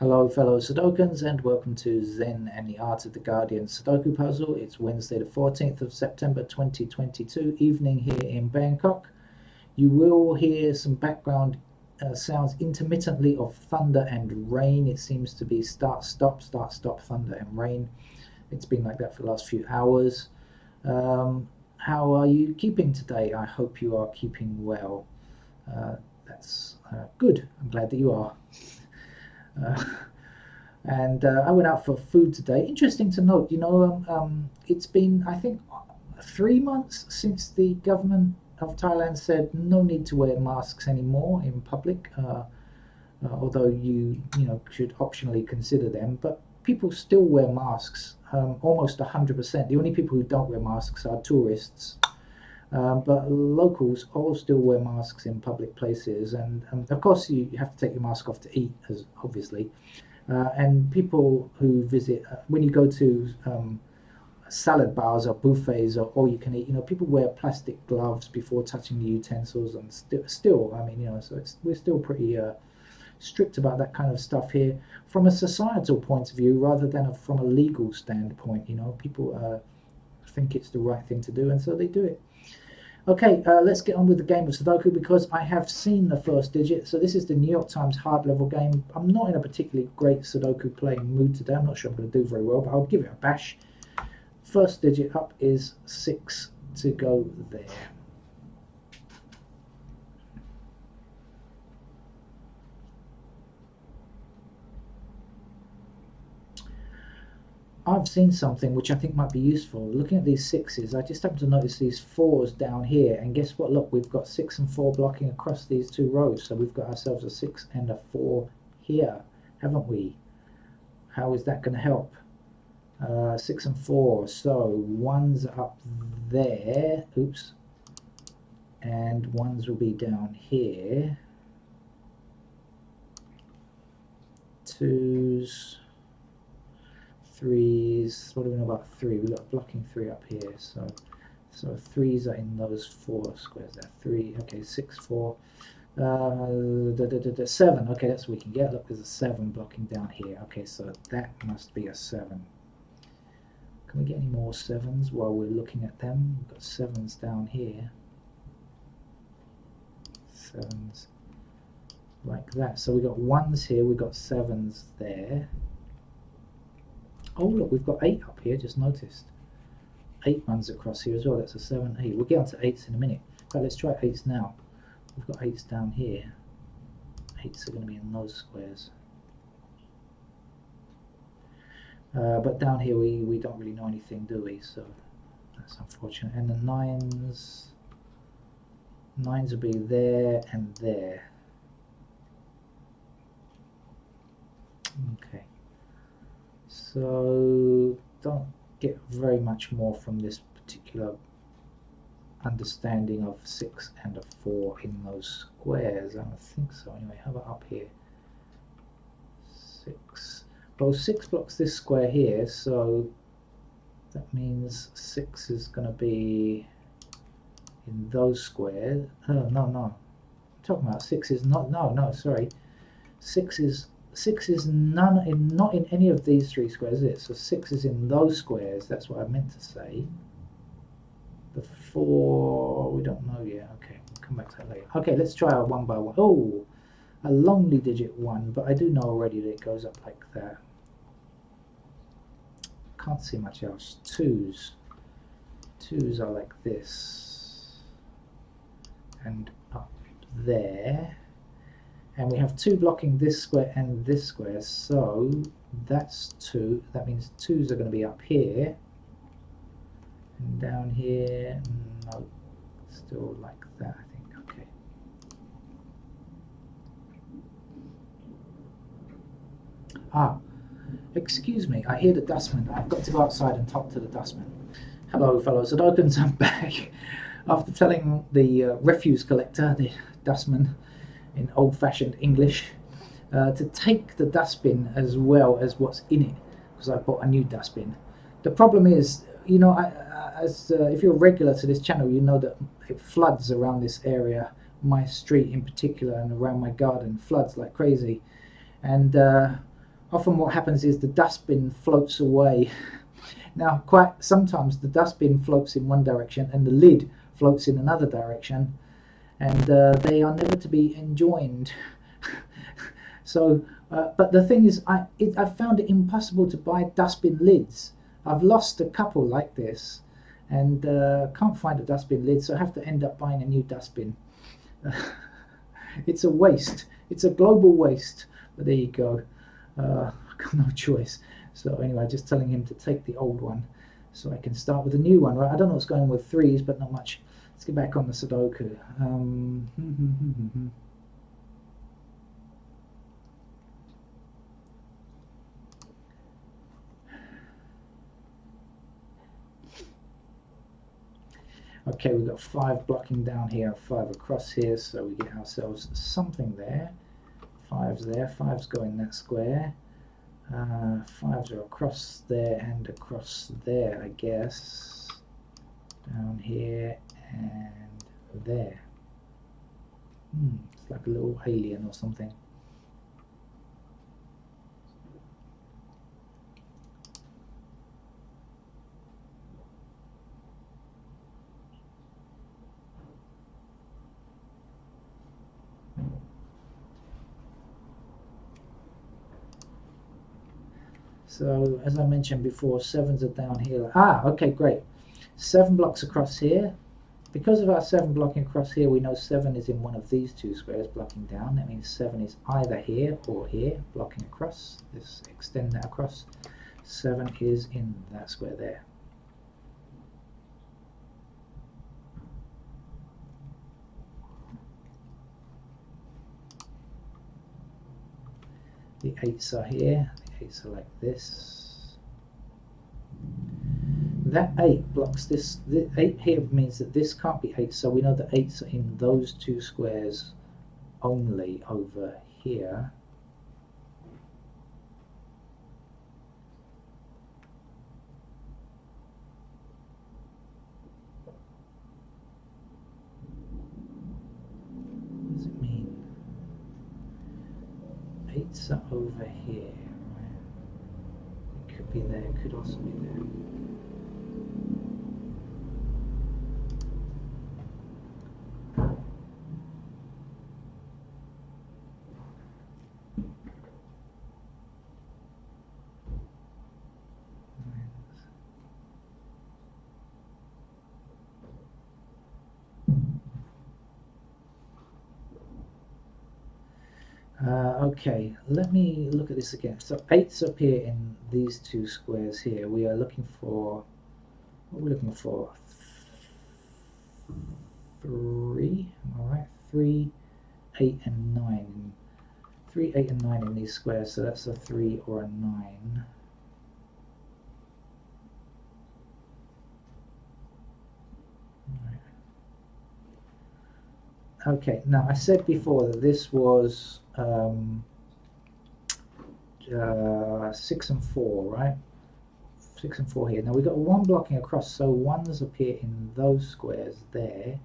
Hello, fellow Sudokans, and welcome to Zen and the Art of the Guardian Sudoku Puzzle. It's Wednesday, the 14th of September 2022, evening here in Bangkok. You will hear some background sounds intermittently of thunder and rain. It seems to be start, stop, thunder and rain. It's been like that for the last few hours. How are you keeping today? I hope you are keeping well. That's good. I'm glad that you are. Uh, and I went out for food today. Interesting to note, it's been, I think, 3 months since the government of Thailand said no need to wear masks anymore in public, although you should optionally consider them. But people still wear masks, almost 100%. The only people who don't wear masks are tourists. But locals all still wear masks in public places, and of course you have to take your mask off to eat, as obviously. And people who visit, when you go to salad bars or buffets or all you can eat, people wear plastic gloves before touching the utensils, and still, I mean, so we're still pretty strict about that kind of stuff here from a societal point of view, rather than from a legal standpoint. People think it's the right thing to do, and so they do it. Okay, let's get on with the game of Sudoku, because I have seen the first digit. So this is the New York Times hard level game. I'm not in a particularly great Sudoku playing mood today. I'm not sure I'm going to do very well, but I'll give it a bash. First digit up is 6 to go there. I've seen something which I think might be useful. Looking at these 6s, I just happen to notice these 4s down here, and guess what? Look, we've got 6 and 4 blocking across these two rows, so we've got ourselves a 6 and a 4 here, haven't we? How is that going to help? 6 and 4, so 1's up there, oops, and 1's will be down here, 2's, 3's, what do we know about 3? We've got blocking 3 up here, so 3's are in those 4 squares there. 3, okay, 6, 4, 7, okay, that's what we can get. Look, there's a 7 blocking down here. Okay, so that must be a 7. Can we get any more 7's while we're looking at them? We've got 7's down here. 7's like that. So we've got 1's here, we've got 7's there. Oh look, we've got 8 up here, just noticed. 8 runs across here as well, that's a 7, 8. We'll get on to 8's in a minute. But let's try 8's now. We've got 8's down here. 8's are going to be in those squares. But down here we don't really know anything, do we? So that's unfortunate. And the 9's will be there and there. Okay. So don't get very much more from this particular understanding of 6 and a 4 in those squares. I don't think so. Anyway, how about up here? 6. Well, 6 blocks this square here, so that means 6 is going to be in those squares. Oh, no. I'm talking about 6 is not. No. Sorry. 6 is not in any of these 3 squares, is it? So 6 is in those squares. That's what I meant to say. The 4, we don't know yet. Okay, we'll come back to that later. Okay, let's try our 1 by 1. Oh, a lonely digit 1, but I do know already that it goes up like that. Can't see much else. 2's are like this, and up there. And we have 2 blocking this square and this square, so that's 2. That means 2's are going to be up here. And down here, no, still like that, I think. Okay. Excuse me, I hear the dustman. I've got to go outside and talk to the dustman. Hello, fellow Sudokans, I'm back. After telling the refuse collector, the dustman, in old-fashioned English, to take the dustbin as well as what's in it, because I bought a new dustbin. The problem is, if you're regular to this channel, you know that it floods around this area, my street in particular, and around my garden, floods like crazy. And often what happens is the dustbin floats away. Now, quite sometimes the dustbin floats in one direction and the lid floats in another direction, and they are never to be enjoined. So, but the thing is, I found it impossible to buy dustbin lids. I've lost a couple like this, and can't find a dustbin lid, so I have to end up buying a new dustbin. It's a waste. It's a global waste. But there you go. I've got no choice. So anyway, just telling him to take the old one so I can start with a new one. Right? I don't know what's going on with threes, but not much. Let's get back on the Sudoku. Okay, we've got 5 blocking down here, 5 across here, so we get ourselves something there. 5's there, 5's going that square. 5's are across there and across there, I guess. Down here and there. It's like a little alien or something. So as I mentioned before, 7's are down here. Okay, great. 7 blocks across here. Because of our 7 blocking across here, we know 7 is in one of these 2 squares blocking down. That means 7 is either here or here blocking across. Let's extend that across. 7 is in that square there. The 8's are here. The 8's are like this. That 8 blocks this. The 8 here means that this can't be 8, so we know the 8's are in those 2 squares only over here. What does it mean? 8's are over here. Right? It could be there, it could also be there. Okay, let me look at this again. So 8's up here in these 2 squares here. We are looking for, what are we looking for? 3, alright, 3, 8 and 9. 3, 8 and 9 in these squares, so that's a 3 or a 9. Okay, now I said before that this was 6 and 4, right? 6 and 4 here. Now we've got 1 blocking across, so 1's appear in those squares there.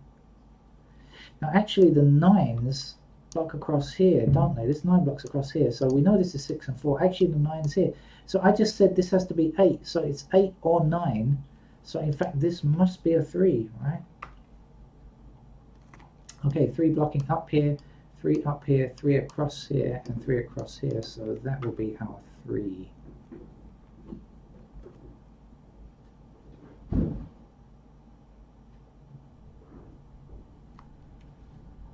Now actually the 9's block across here, don't they? This 9 blocks across here, so we know this is 6 and 4. Actually the 9's here. So I just said this has to be 8, so it's 8 or 9. So in fact this must be a 3, right? Okay, 3 blocking up here, 3 up here, 3 across here, and 3 across here, so that will be our 3.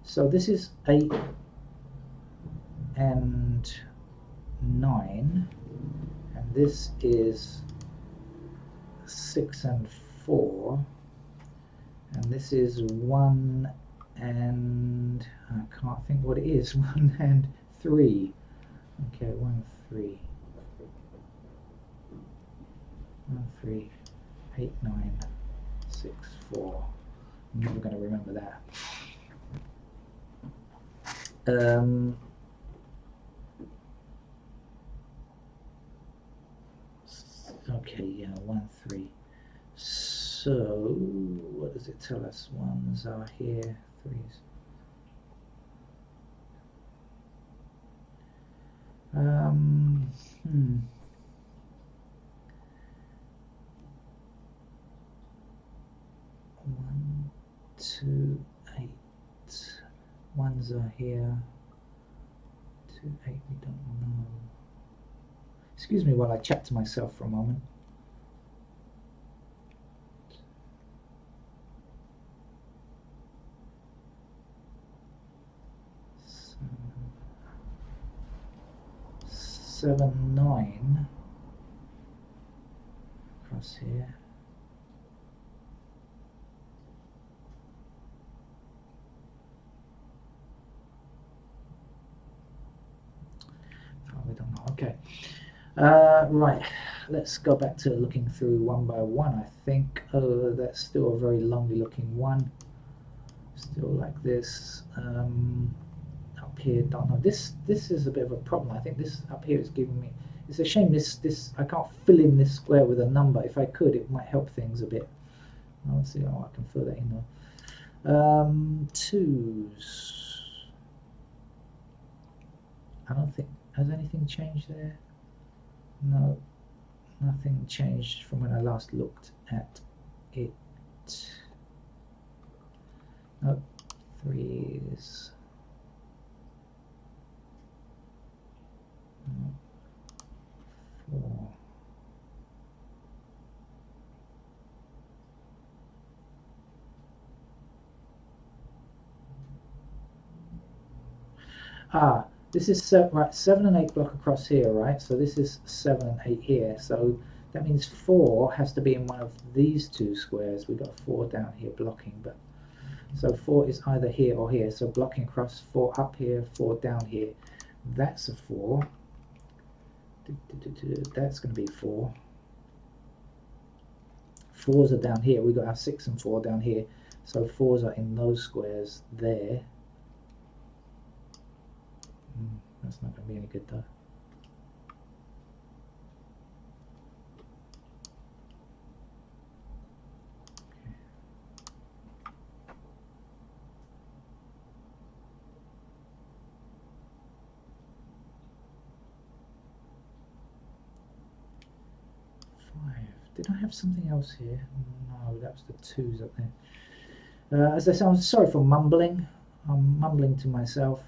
So this is 8 and 9, and this is 6 and 4, and this is 1 and I can't think what it is. 1 and 3. Okay, 1, 3. 1, 3, 8, 9, 6, 4. I'm never going to remember that. Okay, yeah, 1, 3. So, what does it tell us? 1's are here, 3's. Um, 1, 2, 8. Ones are here. 2, 8. We don't know. Excuse me while I chat to myself for a moment. Seven, 9 across here. Oh, we don't know. Okay. Right. Let's go back to looking through one by one. I think. Oh, that's still a very lonely looking one. Still like this. Up here, don't know. This is a bit of a problem. I think this up here is giving me. It's a shame this I can't fill in this square with a number. If I could, it might help things a bit. Let's see how I can fill that in though. 2s. I don't think has anything changed there. No, nothing changed from when I last looked at it. No, 3s. No, 4. This is right, 7 and 8 block across here, right? So this is 7 and 8 here. So that means 4 has to be in one of these two squares. We've got 4 down here blocking, but so 4 is either here or here. So blocking across 4 up here, 4 down here. That's a 4. That's going to be 4. 4s are down here. We've got our 6 and 4 down here. So 4s are in those squares there. That's not going to be any good though. Okay. 5. Did I have something else here? No, that was the 2s up there. As I said, I'm sorry for mumbling. I'm mumbling to myself.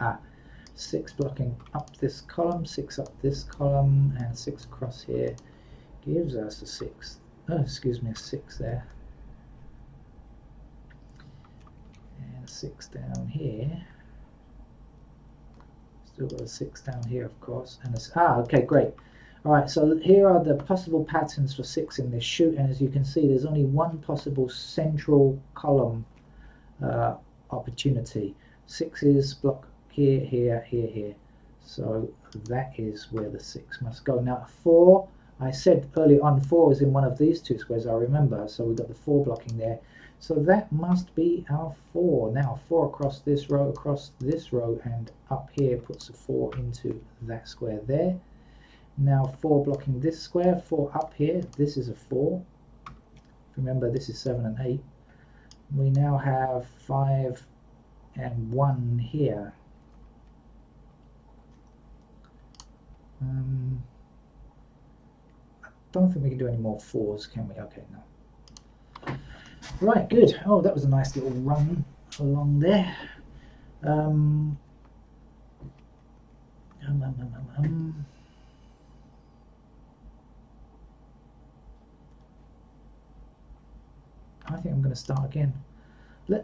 Ah, 6 blocking up this column, 6 up this column, and 6 across here gives us a 6. Oh, excuse me, a 6 there. And 6 down here. Still got a 6 down here, of course. And okay, great. Alright, so here are the possible patterns for 6 in this chute, and as you can see, there's only one possible central column opportunity. 6 is block here, here, here, here. So that is where the 6 must go. Now 4, I said earlier on, 4 is in one of these two squares, I remember. So we've got the 4 blocking there. So that must be our 4. Now 4 across this row, and up here puts a 4 into that square there. Now 4 blocking this square, 4 up here, this is a 4. Remember, this is 7 and 8. We now have 5 and 1 here. I don't think we can do any more 4s, can we? Okay, no. Right, good. Oh, that was a nice little run along there. I think I'm going to start again.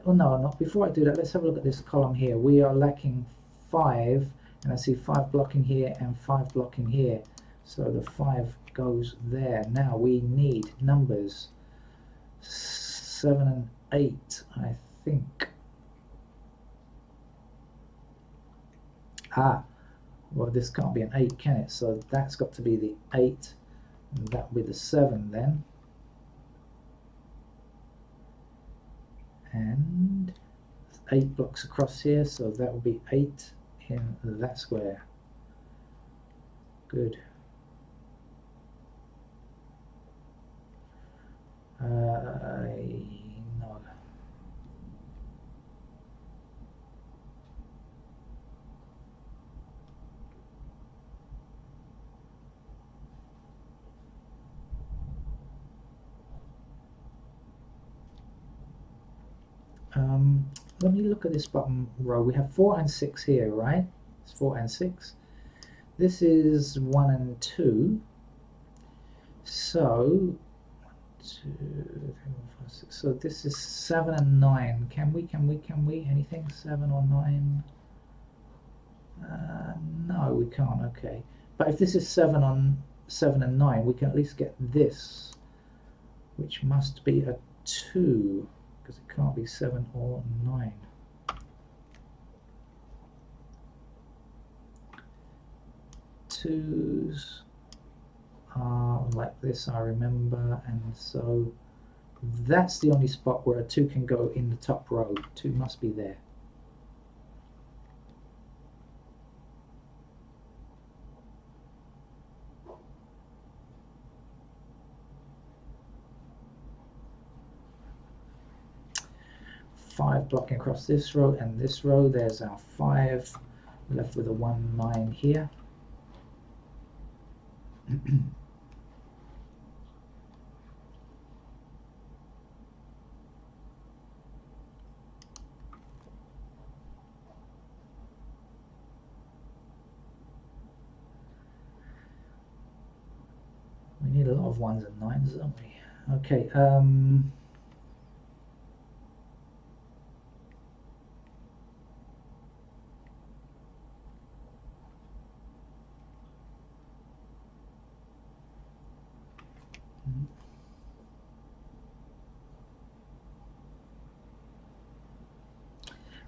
Oh no, not before I do that. Let's have a look at this column here. We are lacking 5, and I see 5 blocking here and 5 blocking here. So the 5 goes there. Now we need numbers 7 and 8, I think. Well, this can't be an 8, can it? So that's got to be the 8, and that will be the 7 then. And 8 blocks across here, so that will be 8 in that square. Good. No. Let me look at this bottom row. We have 4 and 6 here, right? It's 4 and 6. This is 1 and 2. So 2, 3, 4, 5, 6. So this is 7 and 9. Can we? Anything? 7 or 9? No, we can't. Okay. But if this is 7 and 9, we can at least get this, which must be a 2, because it can't be 7 or 9. Twos are like this, I remember, and so that's the only spot where a 2 can go in the top row. 2 must be there. Five blocking across this row and this row. There's our 5. Left with a 1, 9 here. We need a lot of 1s and 9s, don't we? Okay.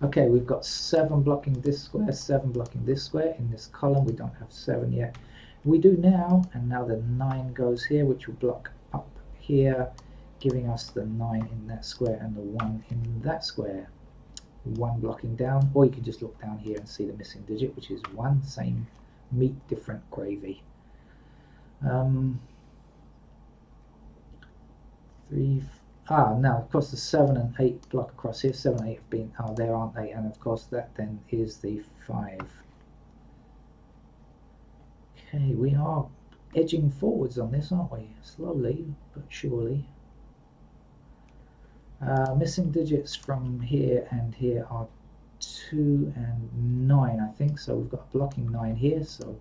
Okay, we've got 7 blocking this square, 7 blocking this square. In this column, we don't have 7 yet. We do now, and now the 9 goes here, which will block up here, giving us the 9 in that square and the 1 in that square. 1 blocking down, or you can just look down here and see the missing digit, which is 1. Same meat, different gravy. 3. Now of course the 7 and 8 block across here. 7 and 8 have been, there aren't they? And of course that then is the 5. Okay, we are edging forwards on this, aren't we? Slowly but surely. Missing digits from here and here are 2 and 9, I think. So we've got a blocking 9 here. So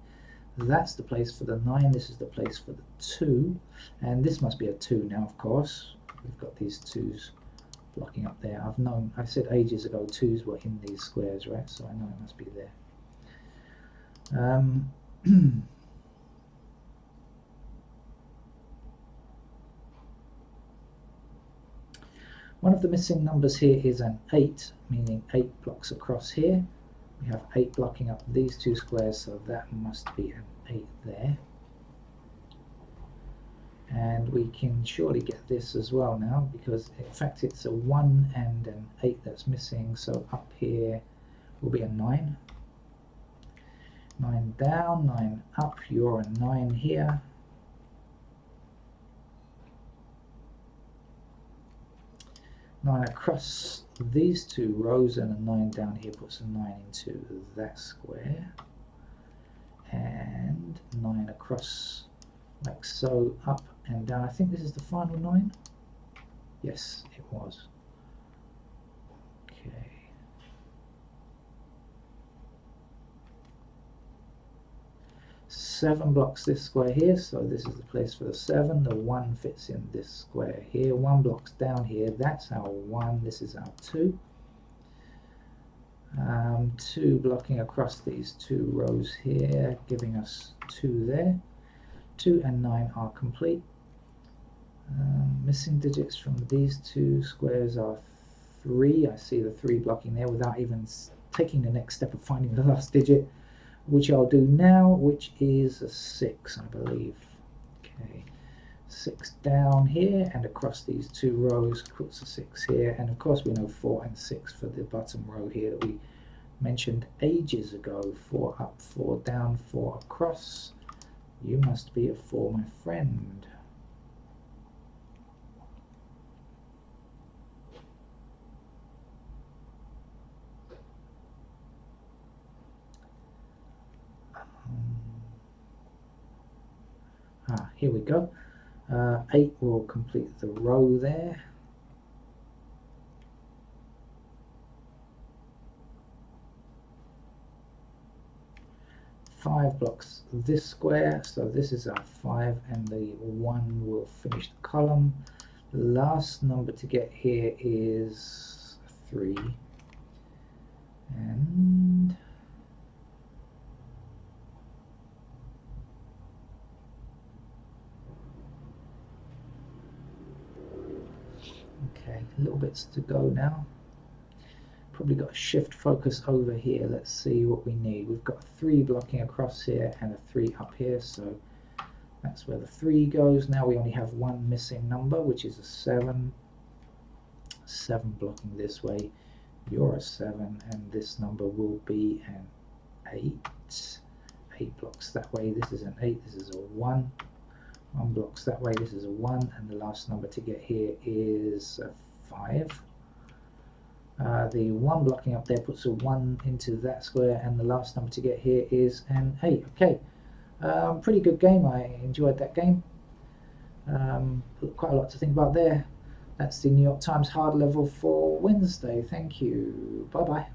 that's the place for the 9. This is the place for the 2. And this must be a 2 now, of course. We've got these 2s blocking up there. I said ages ago 2s were in these squares, right? So I know it must be there. One of the missing numbers here is an 8, meaning 8 blocks across here. We have 8 blocking up these 2 squares, so that must be an 8 there. And we can surely get this as well now, because in fact it's a 1 and an 8 that's missing, so up here will be a 9. 9 down, 9 up, you're a 9 here. Nine across these 2 rows, and a 9 down here puts a 9 into that square. And 9 across like so, up and down. I think this is the final 9. Yes, it was. Okay. Seven blocks this square here, so this is the place for the 7. The 1 fits in this square here. 1 blocks down here, that's our 1. This is our 2. 2 blocking across these 2 rows here, giving us 2 there. 2 and 9 are complete. Missing digits from these 2 squares are 3. I see the 3 blocking there without even taking the next step of finding the last digit. which I'll do now, which is a 6, I believe. Okay, 6 down here and across these 2 rows puts a 6 here, and of course we know 4 and 6 for the bottom row here that we mentioned ages ago. 4 up, 4 down, 4 across. You must be a 4, my friend. Here we go. 8 will complete the row there. Five blocks this square, so this is our 5, and the 1 will finish the column. The last number to get here is 3, and okay, little bits to go now. Probably got a shift focus over here. Let's see what we need. We've got a 3 blocking across here and a 3 up here, so that's where the 3 goes. Now we only have 1 missing number, which is a 7. 7 blocking this way. You're a 7, and this number will be an 8. 8 blocks that way. This is an 8. This is a 1. 1 blocks that way. This is a 1, and the last number to get here is a 5. The 1 blocking up there puts a 1 into that square, and the last number to get here is an 8. Okay, pretty good game. I enjoyed that game. Quite a lot to think about there. That's the New York Times hard level for Wednesday. Thank you. Bye bye.